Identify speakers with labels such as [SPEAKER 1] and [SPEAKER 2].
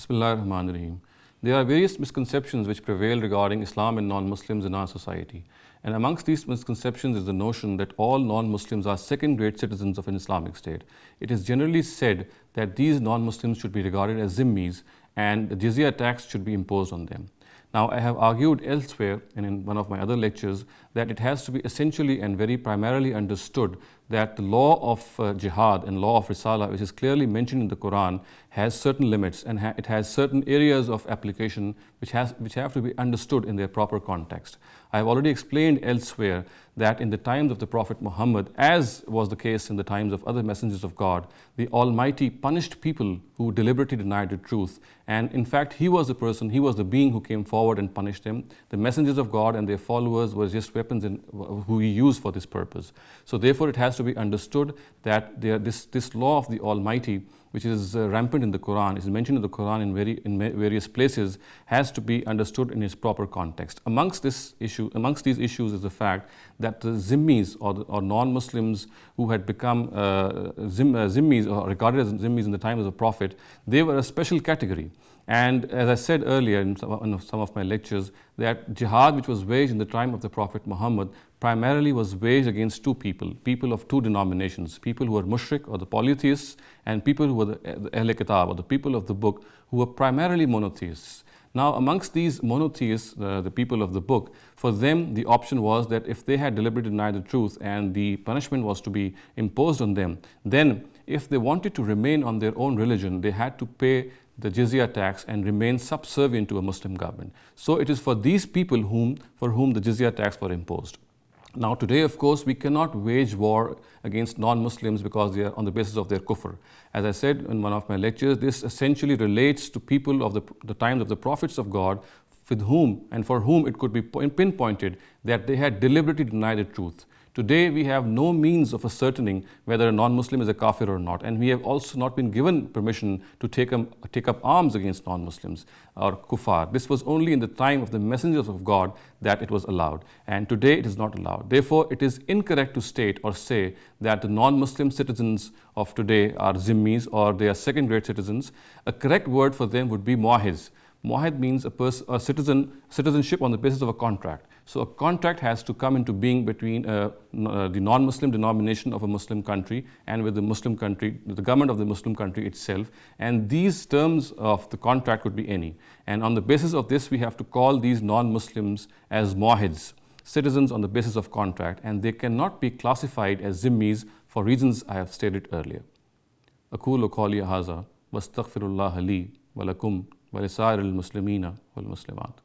[SPEAKER 1] Bismillahirrahmanirrahim. There are various misconceptions which prevail regarding Islam and non-Muslims in our society. And amongst these misconceptions is the notion that all non-Muslims are second-rate citizens of an Islamic state. It is generally said that these non-Muslims should be regarded as zimmis and the jizya tax should be imposed on them. Now, I have argued elsewhere and in one of my other lectures that it has to be essentially and very primarily understood that the law of jihad and law of risala, which is clearly mentioned in the Quran, has certain limits and it has certain areas of application which have to be understood in their proper context. I have already explained elsewhere that in the times of the Prophet Muhammad, as was the case in the times of other messengers of God, the Almighty punished people who deliberately denied the truth. And in fact, he was the person, he was the being who came forward and punished them. The messengers of God and their followers were just weapons who he used for this purpose. So therefore, it has to be understood that this law of the Almighty, which is rampant in the Quran, is mentioned in the Quran in various places, has to be understood in its proper context. Amongst these issues is the fact that the zimmis or non-Muslims who had become zimmis or regarded as zimmis in the time of the Prophet, they were a special category. And as I said earlier in some of my lectures, that jihad which was waged in the time of the Prophet Muhammad primarily was waged against two people of two denominations, people who were mushrik or the polytheists and people who were the Ahl Kitab or the people of the book who were primarily monotheists. Now, amongst these monotheists, the people of the book, for them the option was that if they had deliberately denied the truth and the punishment was to be imposed on them, then if they wanted to remain on their own religion, they had to pay the jizya tax and remain subservient to a Muslim government. So it is for these people for whom the jizya tax were imposed. Now today, of course, we cannot wage war against non-Muslims because they are on the basis of their kufr. As I said in one of my lectures, this essentially relates to people of the times of the prophets of God, with whom and for whom it could be pinpointed that they had deliberately denied the truth. Today, we have no means of ascertaining whether a non-Muslim is a kafir or not, and we have also not been given permission to take up arms against non-Muslims or kuffar. This was only in the time of the messengers of God that it was allowed, and today it is not allowed. Therefore, it is incorrect to state or say that the non-Muslim citizens of today are zimmis or they are second-rate citizens. A correct word for them would be muahiz. Muahid means a citizenship on the basis of a contract. So a contract has to come into being between the non-Muslim denomination of a Muslim country and with the Muslim country, the government of the Muslim country itself. And these terms of the contract could be any. And on the basis of this, we have to call these non-Muslims as muahids, citizens on the basis of contract, and they cannot be classified as zimmis for reasons I have stated earlier. أقول قولي هذا واستغفر الله لي ولكم ولسائر المسلمين والمسلمات.